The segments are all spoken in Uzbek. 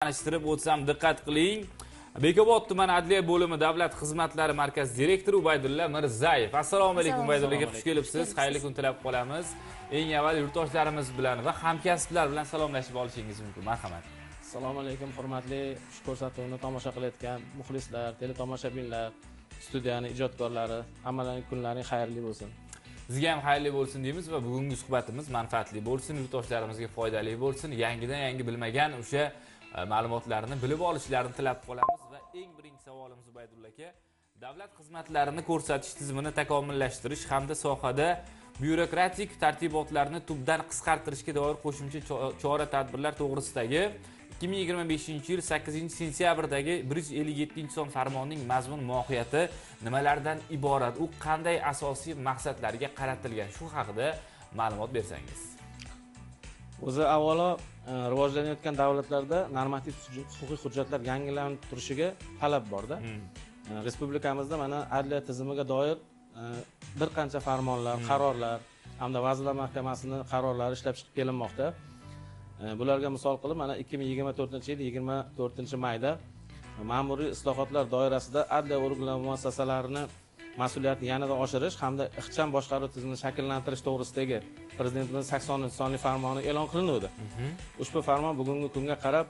Tanishtirib o'tsam diqqat qiling. Bekobod tuman adliya bo'limi davlat xizmatlari markazi direktori Ubaydulla Mirzayev. Assalomu alaykum Ubaydulla aka, xush kelibsiz. Xayrli kun tilab qolamiz. Eng avval yurtdoshlarimiz bilan va hamkasblar bilan salomlashib olishingiz mumkin. Marhamat. Assalomu alaykum hurmatli shu ko'rsatuvni tomosha qilayotgan muxlislar, teletomoshabinlar, studiyaning ijodkorlari, hammalarning kunlaring xayrli bo'lsin. Sizga ham xayrli bo'lsin deymiz va bugungi suhbatimiz manfaatli bo'lsin, yurtdoshlarimizga foydali bo'lsin. Yangidan yangi bilmagan o'sha ma'lumotlarni bilib olishlarini tilab qolamiz va eng birinchi savolimiz Ubaydulla aka, davlat xizmatlarini ko'rsatish tizimini takomillashtirish hamda sohada byurokratik tartibotlarni tubdan qisqartirishga doir qo'shimcha chora-tadbirlar to'g'risidagi 2025-yil 8-sentyabrdagi 157-son farmonning mazmun mohiyati nimalardan iborat? U qanday asosiy maqsadlarga qaratilgan? Shu haqida ma'lumot bersangiz. O'zi avvalo rivojlanayotgan davlatlarda normativ huquqiy hujjatlar yangilanib turishiga talab borda. Respublikamizda mana adliya tizimiga doir bir qancha farmonlar, qarorlar hamda Vazirlar Mahkamasining qarorlari ishlab chiqib kelinmoqda. Bularga misol qilib, mana 2024-yil 24-mayda ma'muriy islohotlar doirasida adliya organlari muassasalarini mas'uliyatni yanada oshirish hamda ixcham boshqaruv tizimini shakllantirish to'g'risidagi Prezidentimiz 80-sonli farmoni e'lon qilindi. Ushbu farmon bugungi kunga qarab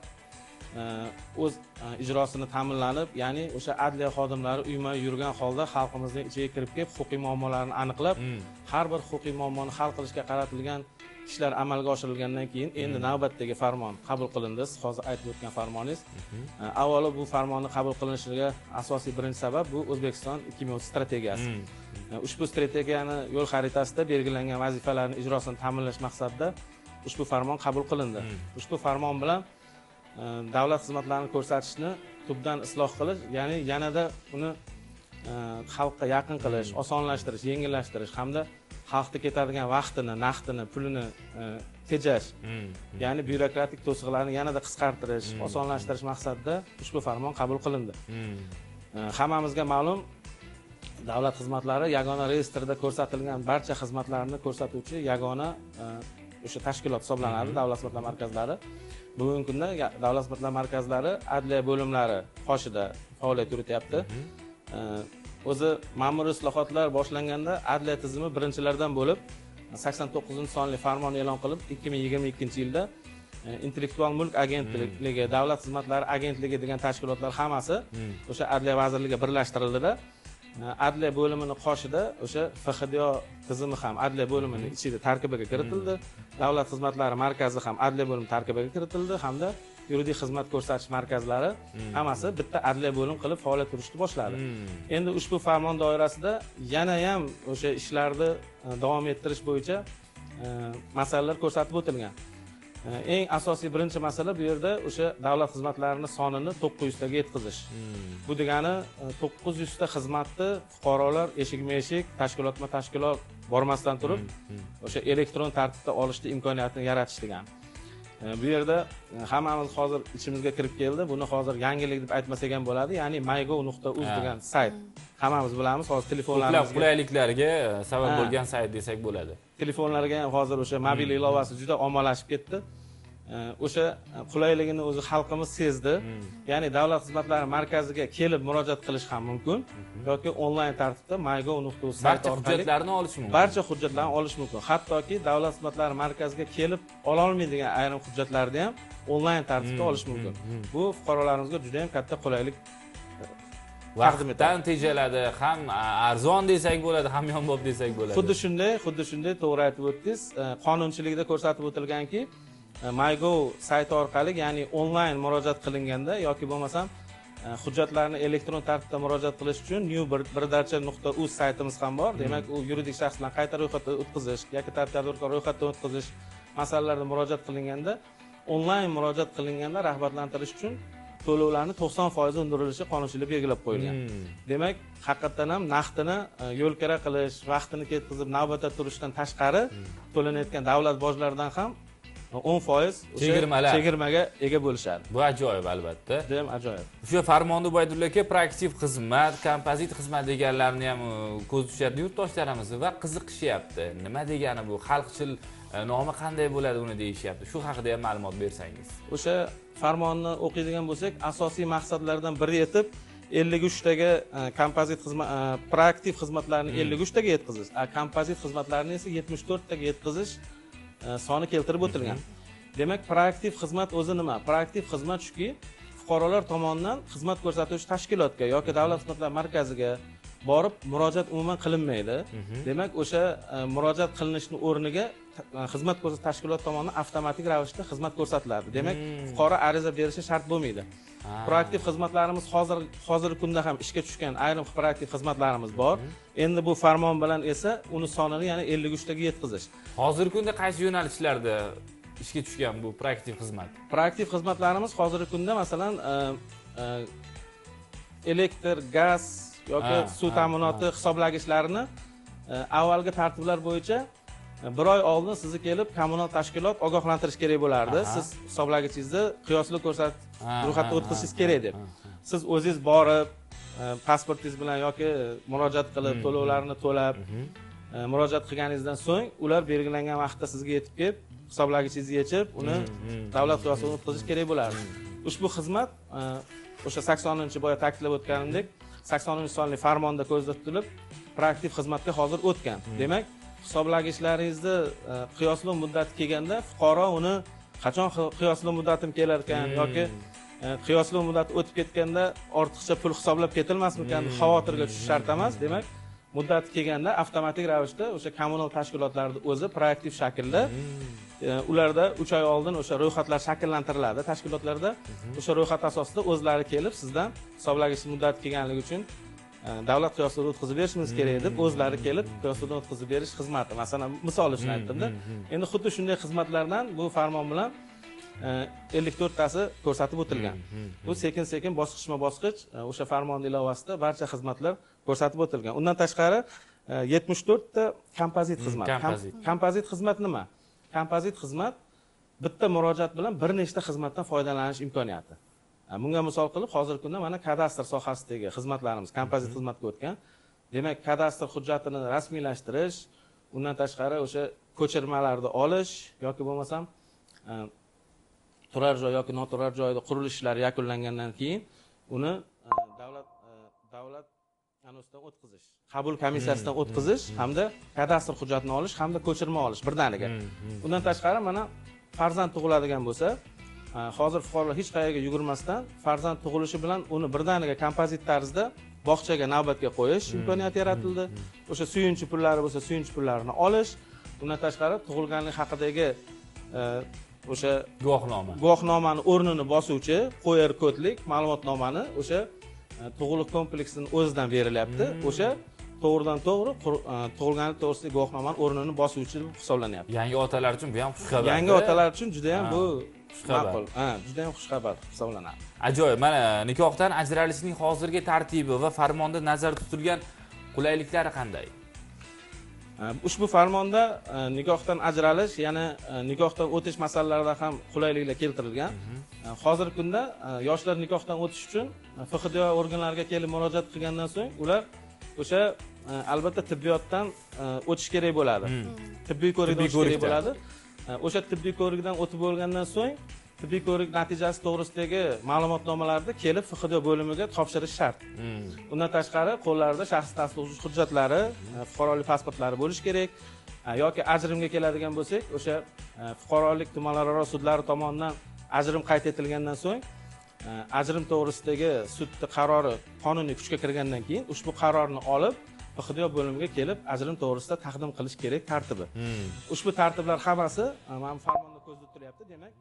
o'z ijrosini ta'minlanib, ya'ni o'sha adliya xodimlari uyma yurgan holda xalqimizning ichiga kirib kelib, huquqiy muammolarni aniqlab, har bir huquqiy muammoni hal qilishga qaratilgan ishlar amalga oshirilgandan keyin endi navbatdagi farmon qabul qilindi. Siz hozir aytib o'tgan farmoningiz. Avvalo bu farmonni qabul qilinishiga asosiy birinchi sabab bu O'zbekiston 2030 strategiyasi. Ushbu strategiyani yo'l xaritasida belgilangan vazifalarning ijrosini ta'minlash maqsadida ushbu farmon qabul qilindi. Ushbu farmon bilan davlat xizmatlarini ko'rsatishni tubdan isloh qilish, ya'ni yanada uni xalqqa yaqin qilish, osonlashtirish, yengillashtirish hamda xalqda ketadigan vaqtini, naqdini, pulini tejash, ya'ni byurokratik to'siqlarni yanada qisqartirish, osonlashtirish maqsadida ushbu farmon qabul qilindi. Hammamizga ma'lum, davlat xizmatlari yagona reyestrda ko'rsatilgan barcha xizmatlarni ko'rsatuvchi yagona o'sha tashkilot hisoblanadi, davlat xizmatlar markazlari. Bugungi kunda davlat xizmatlar markazlari adliya bo'limlari qoshida faoliyat yurityapti. O'zi ma'muriy islohotlar boshlanganda adliya tizimi birinchilardan bo'lib 89-sonli farmon e'lon qilib 2022-yilda intellektual mulk agentligi, davlat xizmatlari agentligi degan tashkilotlar hammasi o'sha adliya vazirligiga birlashtirildi-da, adliya bo'limini qoshida o'sha FXDO tizimi ham adliya bo'limining ichida tarkibiga kiritildi. Davlat xizmatlari markazi ham adliya bo'limi tarkibiga kiritildi hamda yuridik xizmat ko'rsatish markazlari hammasi bitta adliya bo'lim qilib faoliyat yuritishni boshladi. Endi ushbu farmon doirasida yana ham o'sha ishlarni davom ettirish bo'yicha masalalar ko'rsatib o'tilgan. Eng asosiy birinchi masala bu yerda o'sha davlat xizmatlarining sonini 900 taga yetkazish. Bu degani 900 ta xizmatni fuqarolar eshikma-eshik, tashkilotma-tashkilot bormasdan turib, o'sha elektron tartibda olishni imkoniyatini yaratish degani. Bu yerda hammamiz hozir ichimizga kirib keldi. Buni hozir yangilik deb aytmasak ham bo'ladi. Ya'ni mygov.uz degan sayt. Hammamiz bilamiz, hozir telefonlarimizga qulayliklarga sabab bo'lgan sayt desak bo'ladi. Telefonlarga ham hozir o'sha mobil ilovasi juda ommalashib ketdi. O'sha qulayligini o'zi xalqimiz sezdi. Ya'ni davlat xizmatlari markaziga kelib murojaat qilish ham mumkin yoki onlayn tartibda mygov.uz sayti orqali hujjatlarni olish mumkin. Barcha hujjatlarni olish mumkin. Hattoki davlat xizmatlari markaziga kelib ola olmaydigan ayrim hujjatlarni ham onlayn tartibda olish mumkin. Bu fuqarolarimizga juda ham katta qulaylik vaqtdan tejaladi, ham arzon desak bo'ladi, ham yonbob desak bo'ladi. Xuddi shunday to'g'ri aytib o'tdingiz. Qonunchilikda ko'rsatib o'tilganki, mygov sayti orqali, ya'ni onlayn murojaat qilinganda yoki bo'lmasam hujjatlarni elektron tartibda murojaat qilish uchun new1darcha.uz saytimiz ham bor. Demak, u yuridik shaxslarni qayta ro'yxatdan o'tkazish yoki tartibda ro'yxatdan o'tkazish masalalarida murojaat qilinganda, onlayn murojaat qilinganda rag'batlantirish uchun to'lovlarni 90% undirilishi qonunchilik belgilab qo'yilgan. Demak, haqiqatan ham naqdini yo'lkira qilish, vaqtini ketkazib navbatda turishdan tashqari to'lanayotgan davlat bojlaridan ham 10% chegirmaga ega bo'lishadi. Bu ajoyib albatta. Juda ham ajoyib. O'sha farmonda Ubaydulla aka proaktiv xizmat, kompozit xizmat deganlarni ham ko'z tushadi yurtdoshlarimiz va qiziqishyapti. Nima degani bu? Xalqchil nomi qanday bo'ladi uni deyishyapti. Shu haqida ham ma'lumot bersangiz. O'sha farmonni o'qiydigan bo'lsak, asosiy maqsadlardan biri etib 53 taga kompozit xizmat, proaktiv xizmatlarni 53 taga yetkazish, kompozit xizmatlarni esa 74 taga yetkazish soni keltirib o'tilgan. Demak, proaktiv xizmat o'zi nima? Proaktiv xizmat shuki, fuqarolar tomonidan xizmat ko'rsatuvchi tashkilotga yoki davlat xizmatlari markaziga borib murojaat umuman qilinmaydi. Demak, o'sha murojaat qilinishni o'rniga xizmat ko'rsatuvchi tashkilot tomonidan avtomatik ravishda xizmat ko'rsatiladi. Demak, fuqaro ariza berishi shart bo'lmaydi. Proaktiv xizmatlarimiz hozirgi kunda ham ishga tushgan ayrim proaktiv xizmatlarimiz bor. Endi bu farmon bilan esa uni sonini yana 53 taga yetkazish. Hozirgi kunda qaysi yo'nalishlarda ishga tushgan bu proaktiv xizmat? Proaktiv xizmatlarimiz hozirgi kunda masalan elektr, gaz yoki suv ta'minoti hisoblagichlarini avvalgi tartiblar bo'yicha bir oy oldin sizni kelib kommunal tashkilot ogohlantirish kerak bo'lardi. Siz hisoblagichingizni qiyosli ro'yxatga o'tkazishingiz kerak deb. Siz o'zingiz borib, pasportingiz bilan yoki murojaat qilib, to'lovlarni to'lab, murojaat qilganingizdan so'ng ular belgilangan vaqtda sizga yetib kelib, hisoblagichingizni yechib, uni davlat qiyosiga o'tkazish kerak bo'lardi. Ushbu xizmat o'sha 80-boya ta'kidlab o'tganimdek, 80-sonli farmonda ko'zda tutilib, proaktiv xizmatga hozir o'tgan. Demak, hisoblagichlaringizni qiyosli muddati kelganda fuqaro uni qachon qiyosli muddatim kelar ekan yoki qiyosli muddati o'tib ketganda ortiqcha pul hisoblab ketilmasmikan deb xavotirga tushish shart emas. Demak, muddati kelganda avtomatik ravishda o'sha kommunal tashkilotlarning o'zi proaktiv shaklda ularda 3 oy oldin o'sha ro'yxatlar shakllantiriladi tashkilotlarda. O'sha ro'yxat asosida o'zlari kelib sizdan hisoblagich muddati kelganligi uchun davlat qiyosiga o'tkazib berishimiz kerak deb o'zlari kelib qiyosiga o'tkazib berish xizmati. Masalan, misol uchun aytdim-da. Endi xuddi shunday xizmatlardan bu farmon bilan 54 tasi ko'rsatib o'tilgan. Bu sekin-sekin bosqichma-bosqich o'sha farmon ilovasida barcha xizmatlar ko'rsatib o'tilgan. Undan tashqari 74 ta kompozit xizmat. Kompozit xizmat nima? Kompozit xizmat bitta murojaat bilan bir nechta xizmatdan foydalanish imkoniyati. Bunga misol qilib, hozirgi kunda mana kadastr sohasidagi xizmatlarimiz kompozit xizmatga o'tgan. Demak, kadastr hujjatini rasmiylashtirish, undan tashqari o'sha ko'chirmalarni olish yoki bo'lmasam turar joy yoki noturar joyda qurilish ishlari yakunlangandan keyin uni davlat anosidan o'tkazish, qabul komissiyasidan o'tkazish hamda kadastr hujjatini olish hamda ko'chirma olish birdaniga. Undan tashqari mana farzand tug'iladigan bo'lsa, hozir fuqarolar hech qayerga yugurmasdan farzand tug'ilishi bilan uni birdaniga kompozit tarzda bog'chaga navbatga qo'yish imkoniyati yaratildi. O'sha suyunchi pullari bo'lsa, suyunchi pullarini olish, undan tashqari tug'ilganlik haqidagi o'sha guvohnomani o'rnini bosuvchi QR kodlik ma'lumotnomani o'sha tug'uruq kompleksining o'zidan berilyapti. O'sha to'g'ridan-to'g'ri tug'ilganlik to'g'risidagi guvohnomani o'rnini bosuvchi deb hisoblanayapti. Yangi otalar uchun bu ham xushxabar. Yangi otalar uchun juda ham bu ma'qul. Juda ham xushxabar hisoblanadi. Ajoyib. Mana nikohdan ajralishning hozirgi tartibi va farmonda nazarda tutilgan qulayliklari qanday? Ushbu farmonda nikohdan ajralish, yana nikohdan o'tish masalalarida ham qulayliklar keltirilgan. Hozirgi kunda yoshlar nikohdan o'tish uchun FXDO organlariga kelib murojaat qilgandan so'ng ular o'sha albatta tibbiyotdan o'tish kerak bo'ladi. Tibbiy ko'rikdan o'tish kerak bo'ladi. O'sha tibbiy ko'rikdan o'tib bo'lgandan so'ng tibbiy ko'rik natijasi to'g'risidagi ma'lumotnomalarni kelib FXDO bo'limiga topshirish shart. Undan tashqari qo'llarida shaxs tasdiqlovchi hujjatlari, fuqarolik pasportlari bo'lishi kerak. Yoki ajrimga keladigan bo'lsak, o'sha fuqarolik tumanlararo sudlari tomonidan ajrim qayd etilgandan so'ng ajrim to'g'risidagi sudning qarori qonuniy kuchga kirgandan keyin ushbu qarorni olib FXDO bo'limiga kelib ajrim to'g'risida taqdim qilish kerak tartibi. Ushbu tartiblar hammasi mana farmonda ko'zda tutilyapti. Demak,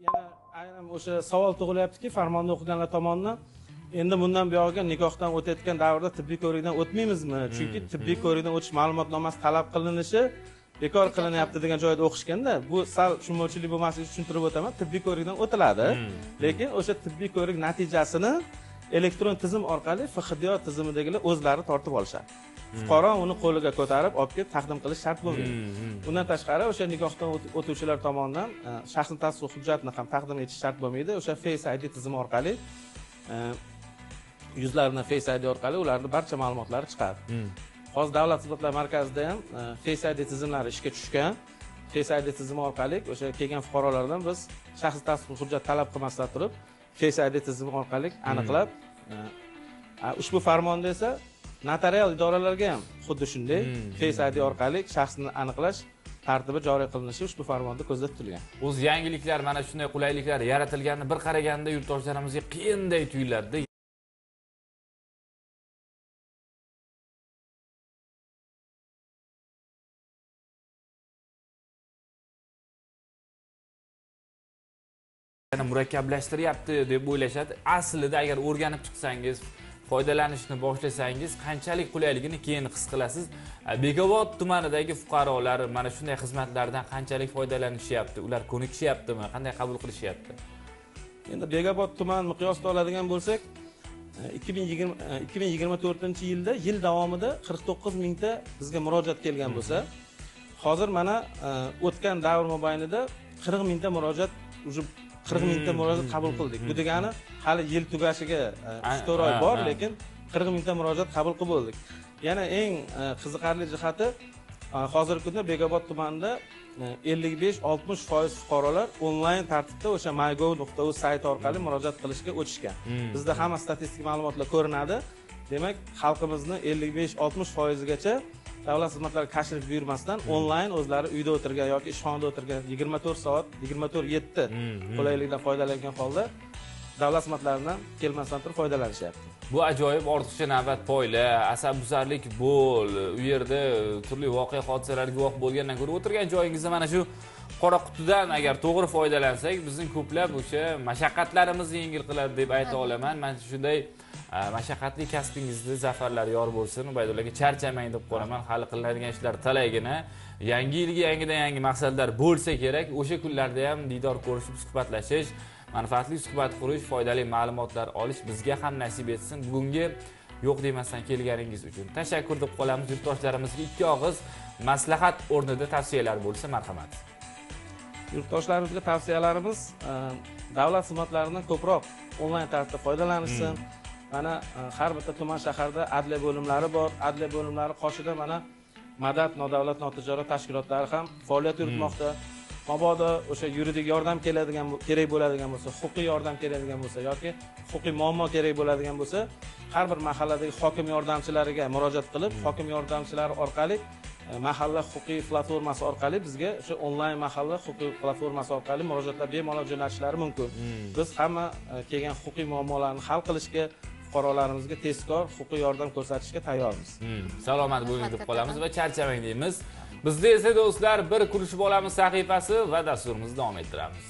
yana aynan o'sha savol tug'ilyaptiki, farmonda o'qiganlar tomonidan endi bundan buyog'iga nikohdan o'tayotgan davrda tibbiy ko'rikdan o'tmaymizmi? Chunki tibbiy ko'rikdan o'tish ma'lumotnomasi talab qilinishi bekor qilinyapti degan joyda o'qishganda, bu sal tushunmovchilik bo'lmasligi uchun tushuntirib o'taman. Tibbiy ko'rikdan o'tiladi, lekin o'sha tibbiy ko'rik natijasini elektron tizim orqali FXDO tizimidagilar o'zlari tortib olishadi. Fuqaro uni qo'liga ko'tarib olib kelib taqdim qilish shart bo'lmaydi. Undan tashqari o'sha nikohdan o'tuvchilar tomonidan shaxsni tasdiq hujjatini ham taqdim etish shart bo'lmaydi. O'sha Face ID tizimi orqali yuzlaridan Face ID orqali ularning barcha ma'lumotlari chiqadi. Hozir davlat xizmatlari markazida ham Face ID tizimlari ishga tushgan. Face ID tizimi orqali o'sha kelgan fuqarolardan biz shaxsiy tasdiq hujjat talab qilmasdan turib, Face ID tizimi orqali aniqlab, ushbu farmonda esa notarial idoralarga ham xuddi shunday Face ID orqali shaxsni aniqlash tartibi joriy qilinishi ushbu farmonda ko'zda tutilgan. O'zi yangiliklar, mana shunday qulayliklar yaratilganini bir qaraganda yurtdoshlarimizga qiyinday tuyuladi. Yana murakkablashtiryapti deb o'ylashadi. Aslida agar o'rganib chiqsangiz, foydalanishni boshlasangiz, qanchalik qulayligini keyin his qilasiz. Bekobod tumanidagi fuqarolar mana shunday xizmatlardan qanchalik foydalanishyapti? Ular ko'nikishyaptimi? Qanday qabul qilishyapti? Endi Bekobod tuman miqyosida oladigan bo'lsak, 2024-yilda yil davomida 49 mingta bizga murojaat kelgan bo'lsa, hozir mana o'tgan davr mobaynida 40 mingta murojaat 40 mingta murojaat qabul qildik. Bu degani hali yil tugashiga 3-4 oy bor, lekin 40 mingta murojaat qabul qilib bo'ldik. Yana eng qiziqarli jihati, hozirgi kunda Bekobod tumanida 55-60% fuqarolar onlayn tartibda o'sha mygov.uz sayti orqali murojaat qilishga o'tishgan. Bizda hamma statistik ma'lumotlar ko'rinadi. Demak, xalqimizni 55-60%gacha davlat xizmatlari tashrif buyurmasdan onlayn o'zlari uyda o'tirgan yoki ishxonada o'tirgan 24 soat 24/7 qulaylikdan foydalangan holda davlat xizmatlaridan kelmasdan turib foydalanishyapti. Bu ajoyib, ortiqcha navbat poyla, asabbuzarlik bo'l, u yerda turli voqea hodisalarga guvoh bo'lgandan ko'ra o'tirgan joyingizda mana shu qora qutidan agar to'g'ri foydalansak, bizning ko'plab o'sha mashaqqatlarimizni yengil qiladi deb ayta olaman. Men shunday mashaqqatli kasbingizda zafarlar yor bo'lsin. Ubaydullaga charchamang deb qo'raman. Hali qilinadigan ishlar talaygina. Yangi yilga yangidan yangi maqsadlar bo'lsa kerak. O'sha kunlarda ham diydor ko'rishib, suhbatlashish, manfaatli suhbat qurish, foydali ma'lumotlar olish bizga ham nasib etsin. Bugungi yo'q demasdan kelganingiz uchun tashakkur deb qolamiz. Yurtdoshlarimizga ikki og'iz maslahat o'rnida tavsiyalar bo'lsa, marhamat. Yurtdoshlarimizga tavsiyalarimiz davlat xizmatlaridan ko'proq onlayn tartibda foydalanishsin. Mana har bitta tuman shaharda adliya bo'limlari bor. Adliya bo'limlari qoshida mana Madad nodavlat notijorat tashkilotlari ham faoliyat yuritmoqda. Mabodo o'sha yuridik yordam kerak bo'ladigan bo'lsa, huquqiy yordam keladigan bo'lsa yoki huquqiy muammo kerak bo'ladigan bo'lsa, har bir mahalladagi hokim yordamchilariga murojaat qilib, hokim yordamchilari orqali mahalla huquqiy platformasi orqali bizga o'sha onlayn mahalla huquqiy platformasi orqali murojaatlar bemalol jo'natishlari mumkin. Biz hamma kelgan huquqiy muammolarni hal qilishga, fuqarolarimizga tezkor huquqiy yordam ko'rsatishga tayyormiz. Salomat bo'ling deb qolamiz va charchamang deymiz. Bizda esa do'stlar bir kurishib olamiz sahifasi va dasturimizni davom ettiramiz.